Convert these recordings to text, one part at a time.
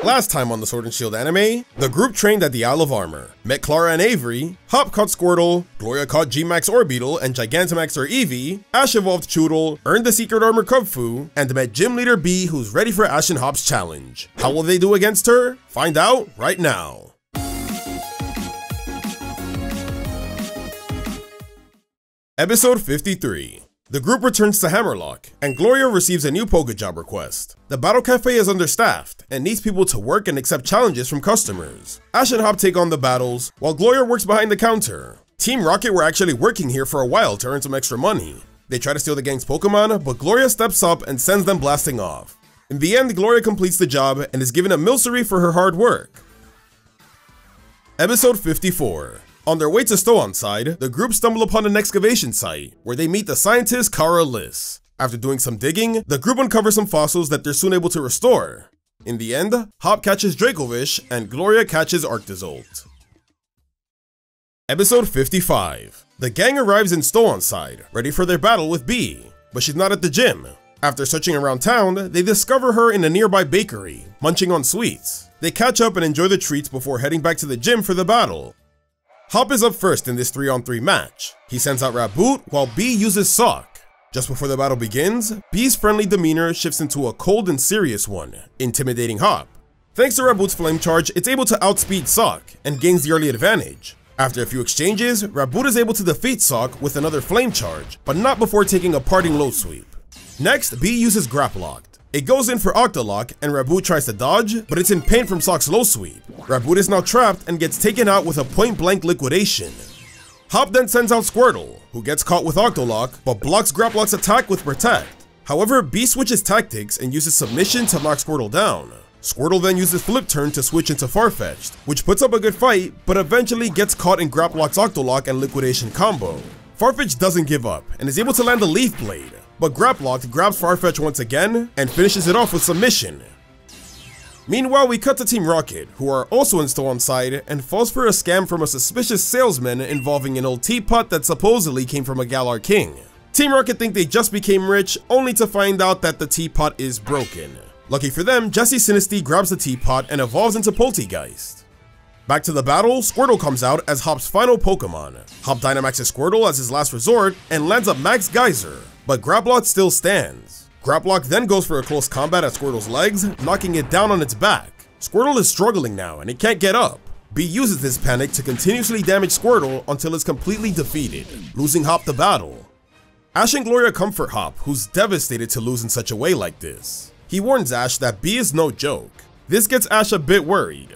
Last time on the Sword and Shield anime, the group trained at the Isle of Armor, met Clara and Avery, Hop caught Squirtle, Gloria caught G-Max Orbeetle and Gigantamax or Eevee, Ash evolved Choodle, earned the Secret Armor Kubfu, and met Gym Leader B who's ready for Ash and Hop's challenge. How will they do against her? Find out right now. Episode 53. The group returns to Hammerlock, and Gloria receives a new Pokejob request. The Battle Cafe is understaffed, and needs people to work and accept challenges from customers. Ash and Hop take on the battles, while Gloria works behind the counter. Team Rocket were actually working here for a while to earn some extra money. They try to steal the gang's Pokemon, but Gloria steps up and sends them blasting off. In the end, Gloria completes the job and is given a Milcery for her hard work. Episode 54. On their way to Stow-on-Side, the group stumble upon an excavation site, where they meet the scientist Kara Liss. After doing some digging, the group uncovers some fossils that they're soon able to restore. In the end, Hop catches Dracovish, and Gloria catches Arctozolt. Episode 55. The gang arrives in Stow-on-Side, ready for their battle with Bee, but she's not at the gym. After searching around town, they discover her in a nearby bakery, munching on sweets. They catch up and enjoy the treats before heading back to the gym for the battle. Hop is up first in this 3-on-3 match. He sends out Raboot while Bee uses Sock. Just before the battle begins, Bee's friendly demeanor shifts into a cold and serious one, intimidating Hop. Thanks to Raboot's Flame Charge, it's able to outspeed Sock and gains the early advantage. After a few exchanges, Raboot is able to defeat Sock with another Flame Charge, but not before taking a parting low sweep. Next, Bee uses Grapploct. It goes in for Octolock, and Raboot tries to dodge, but it's in pain from Sock's low sweep. Raboot is now trapped and gets taken out with a point-blank liquidation. Hop then sends out Squirtle, who gets caught with Octolock, but blocks Grapplock's attack with Protect. However, Bee switches tactics and uses Submission to knock Squirtle down. Squirtle then uses Flip Turn to switch into Farfetch'd, which puts up a good fight, but eventually gets caught in Grapplock's Octolock and Liquidation combo. Farfetch'd doesn't give up, and is able to land a Leaf Blade, but Grapploct grabs Farfetch'd once again and finishes it off with Submission. Meanwhile, we cut to Team Rocket, who are also in Stow-on-Side, and falls for a scam from a suspicious salesman involving an old teapot that supposedly came from a Galar King. Team Rocket think they just became rich, only to find out that the teapot is broken. Lucky for them, Jessie Sinistea grabs the teapot and evolves into Poltegeist. Back to the battle, Squirtle comes out as Hop's final Pokemon. Hop Dynamaxes Squirtle as his last resort and lands a Max Geyser, but Grapploct still stands. Grapploct then goes for a close combat at Squirtle's legs, knocking it down on its back. Squirtle is struggling now and it can't get up. Bee uses this panic to continuously damage Squirtle until it's completely defeated, losing Hop the battle. Ash and Gloria comfort Hop, who's devastated to lose in such a way like this. He warns Ash that Bee is no joke. This gets Ash a bit worried.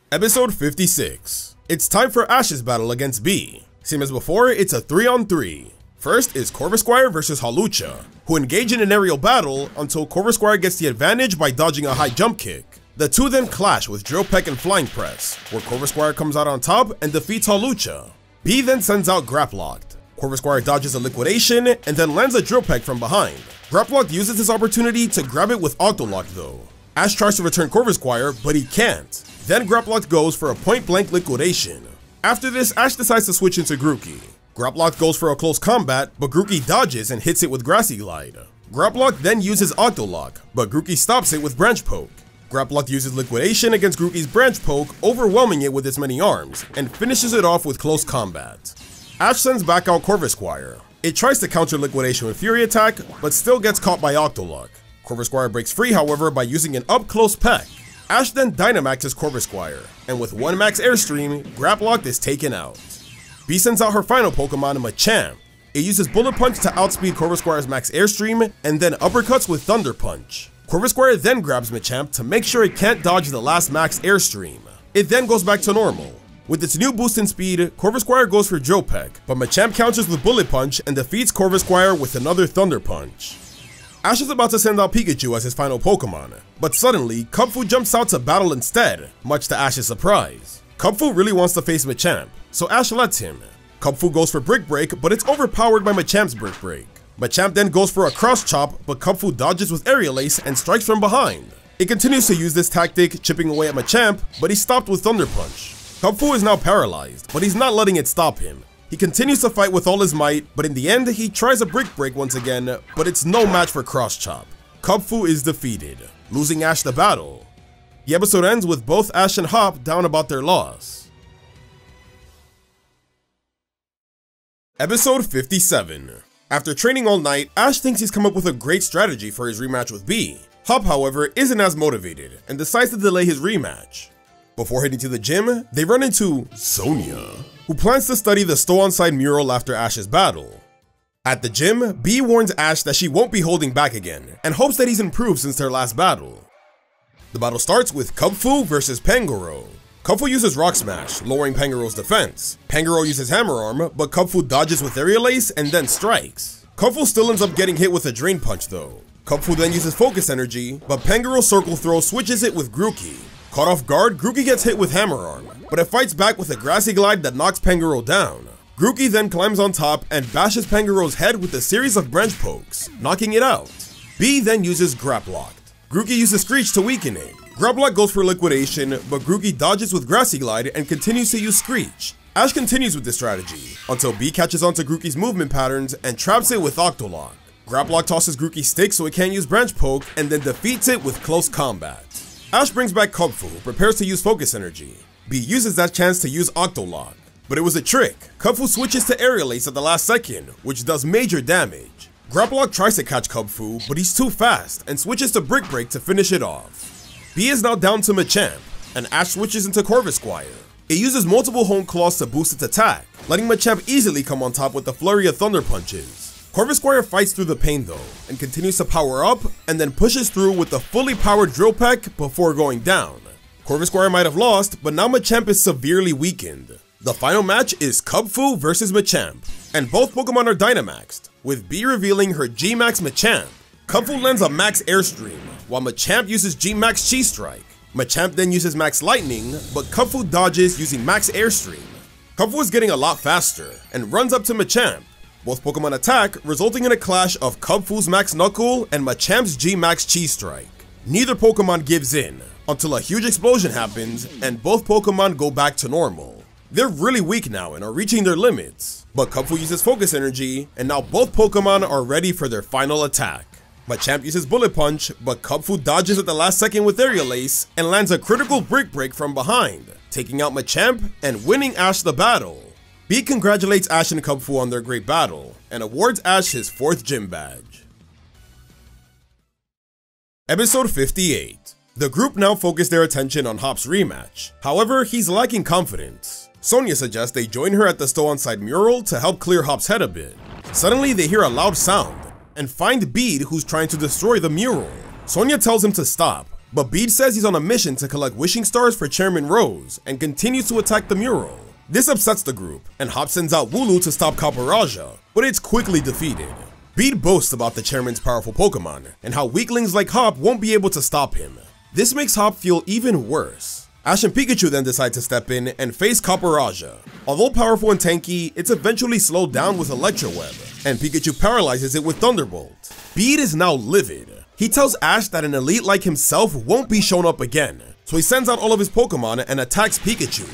Episode 56. It's time for Ash's battle against Bee. Same as before, it's a 3-on-3. First is Corvisquire versus Hawlucha, who engage in an aerial battle until Corvisquire gets the advantage by dodging a high jump kick. The two then clash with Drill Peck and Flying Press, where Corvisquire comes out on top and defeats Hawlucha. Bee then sends out Grapploct. Corvisquire dodges a liquidation and then lands a Drill Peck from behind. Grapploct uses this opportunity to grab it with Octolock though. Ash tries to return Corvisquire, but he can't. Then Grapploct goes for a point-blank liquidation. After this, Ash decides to switch into Grookey. Grapploct goes for a close combat, but Grookey dodges and hits it with Grassy Glide. Grapploct then uses Octolock, but Grookey stops it with Branch Poke. Grapploct uses Liquidation against Grookey's Branch Poke, overwhelming it with its many arms, and finishes it off with close combat. Ash sends back out Corvisquire. It tries to counter Liquidation with Fury Attack, but still gets caught by Octolock. Corvisquire breaks free, however, by using an up-close peck. Ash then Dynamaxes Corvisquire, and with one Max Airstream, Grapploct is taken out. Bee sends out her final Pokemon, Machamp. It uses Bullet Punch to outspeed Corvisquire's Max Airstream, and then uppercuts with Thunder Punch. Corvisquire then grabs Machamp to make sure it can't dodge the last Max Airstream. It then goes back to normal. With its new boost in speed, Corvisquire goes for Drill Peck, but Machamp counters with Bullet Punch and defeats Corvisquire with another Thunder Punch. Ash is about to send out Pikachu as his final Pokemon, but suddenly, Kubfu jumps out to battle instead, much to Ash's surprise. Kubfu really wants to face Machamp, so Ash lets him. Kubfu goes for Brick Break, but it's overpowered by Machamp's Brick Break. Machamp then goes for a Cross Chop, but Kubfu dodges with Aerial Ace and strikes from behind. It continues to use this tactic, chipping away at Machamp, but he's stopped with Thunder Punch. Kubfu is now paralyzed, but he's not letting it stop him. He continues to fight with all his might, but in the end, he tries a Brick Break once again, but it's no match for Cross Chop. Kubfu is defeated. losing Ash the battle. The episode ends with both Ash and Hop down about their loss. Episode 57. After training all night, Ash thinks he's come up with a great strategy for his rematch with Bee. Hop, however, isn't as motivated and decides to delay his rematch. Before heading to the gym, they run into Sonya, who plans to study the Stow-on-Side mural after Ash's battle. At the gym, Bee warns Ash that she won't be holding back again and hopes that he's improved since their last battle. The battle starts with Kubfu versus Pangoro. Kubfu uses Rock Smash, lowering Pangoro's defense. Pangoro uses Hammer Arm, but Kubfu dodges with Aerial Ace and then strikes. Kubfu still ends up getting hit with a Drain Punch though. Kubfu then uses Focus Energy, but Pangoro's Circle Throw switches it with Grookey. Caught off guard, Grookey gets hit with Hammer Arm, but it fights back with a Grassy Glide that knocks Pangoro down. Grookey then climbs on top and bashes Pangoro's head with a series of branch pokes, knocking it out. Bee then uses Graplock. Grookey uses Screech to weaken it. Graplock goes for liquidation, but Grookey dodges with Grassy Glide and continues to use Screech. Ash continues with this strategy, until Bee catches onto Grookey's movement patterns and traps it with Octolock. Graplock tosses Grookey's stick so it can't use Branch Poke, and then defeats it with Close Combat. Ash brings back Kubfu, who prepares to use Focus Energy. Bee uses that chance to use Octolock, but it was a trick. Kubfu switches to Aerial Ace at the last second, which does major damage. Graplock tries to catch Kubfu, but he's too fast and switches to Brick Break to finish it off. Bee is now down to Machamp, and Ash switches into Corvisquire. It uses multiple Hone Claws to boost its attack, letting Machamp easily come on top with the flurry of Thunder Punches. Corvisquire fights through the pain though, and continues to power up, and then pushes through with the fully powered Drill Peck before going down. Corvisquire might have lost, but now Machamp is severely weakened. The final match is Kubfu versus Machamp, and both Pokemon are Dynamaxed, with Bee revealing her G-Max Machamp. Kubfu lands a Max Airstream, while Machamp uses G-Max Chi Strike. Machamp then uses Max Lightning, but Kubfu dodges using Max Airstream. Kubfu is getting a lot faster, and runs up to Machamp. Both Pokemon attack, resulting in a clash of Kubfu's Max Knuckle and Machamp's G-Max Chi Strike. Neither Pokemon gives in, until a huge explosion happens, and both Pokemon go back to normal. They're really weak now and are reaching their limits, but Kubfu uses Focus Energy, and now both Pokemon are ready for their final attack. Machamp uses Bullet Punch, but Kubfu dodges at the last second with Aerial Ace and lands a critical Brick Break from behind, taking out Machamp and winning Ash the battle. Bee congratulates Ash and Kubfu on their great battle, and awards Ash his 4th gym badge. Episode 58. The group now focus their attention on Hop's rematch. However, he's lacking confidence. Sonya suggests they join her at the Stow-on-Side mural to help clear Hop's head a bit. Suddenly, they hear a loud sound, and find Bede, who's trying to destroy the mural. Sonya tells him to stop, but Bede says he's on a mission to collect wishing stars for Chairman Rose, and continues to attack the mural. This upsets the group, and Hop sends out Wooloo to stop Copperajah, but it's quickly defeated. Bede boasts about the chairman's powerful Pokemon, and how weaklings like Hop won't be able to stop him. This makes Hop feel even worse. Ash and Pikachu then decide to step in and face Copperajah. Although powerful and tanky, it's eventually slowed down with Electroweb, and Pikachu paralyzes it with Thunderbolt. Bede is now livid. He tells Ash that an elite like himself won't be shown up again, so he sends out all of his Pokemon and attacks Pikachu.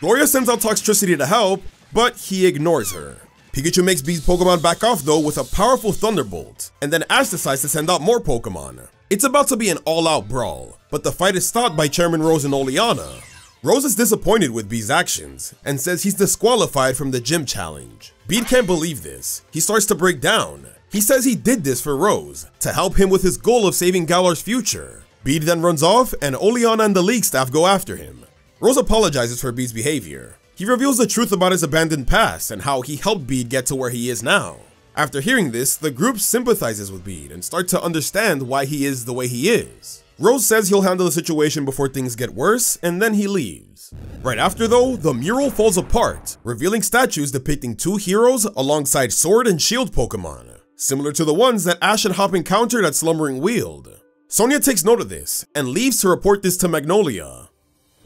Gloria sends out Toxtricity to help, but he ignores her. Pikachu makes Bede's Pokemon back off though with a powerful Thunderbolt, and then Ash decides to send out more Pokemon. It's about to be an all-out brawl, but the fight is stopped by Chairman Rose and Oleana. Rose is disappointed with Bede's actions, and says he's disqualified from the gym challenge. Bede can't believe this. He starts to break down. He says he did this for Rose, to help him with his goal of saving Galar's future. Bede then runs off, and Oleana and the League staff go after him. Rose apologizes for Bede's behavior. He reveals the truth about his abandoned past and how he helped Bede get to where he is now. After hearing this, the group sympathizes with Bede and start to understand why he is the way he is. Rose says he'll handle the situation before things get worse, and then he leaves. Right after though, the mural falls apart, revealing statues depicting 2 heroes alongside Sword and Shield Pokemon, similar to the ones that Ash and Hop encountered at Slumbering Weald. Sonya takes note of this, and leaves to report this to Magnolia.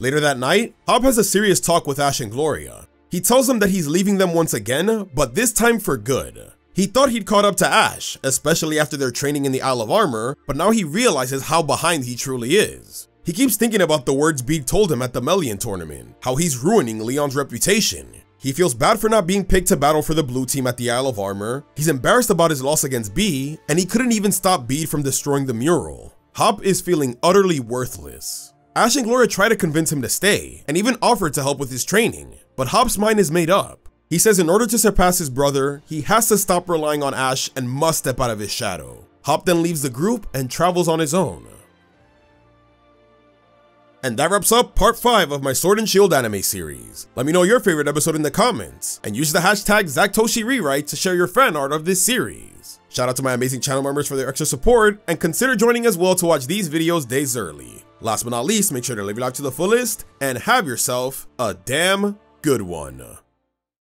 Later that night, Hop has a serious talk with Ash and Gloria. He tells them that he's leaving them once again, but this time for good. He thought he'd caught up to Ash, especially after their training in the Isle of Armor, but now he realizes how behind he truly is. He keeps thinking about the words Bede told him at the Melian tournament, how he's ruining Leon's reputation. He feels bad for not being picked to battle for the blue team at the Isle of Armor, he's embarrassed about his loss against Bee, and he couldn't even stop Bede from destroying the mural. Hop is feeling utterly worthless. Ash and Gloria try to convince him to stay, and even offer to help with his training, but Hop's mind is made up. He says in order to surpass his brother, he has to stop relying on Ash and must step out of his shadow. Hop then leaves the group and travels on his own. And that wraps up part 5 of my Sword and Shield anime series. Let me know your favorite episode in the comments, and use the hashtag ZachToshiRewrite to share your fan art of this series. Shout out to my amazing channel members for their extra support, and consider joining as well to watch these videos days early. Last but not least, make sure to live your life to the fullest, and have yourself a damn good one.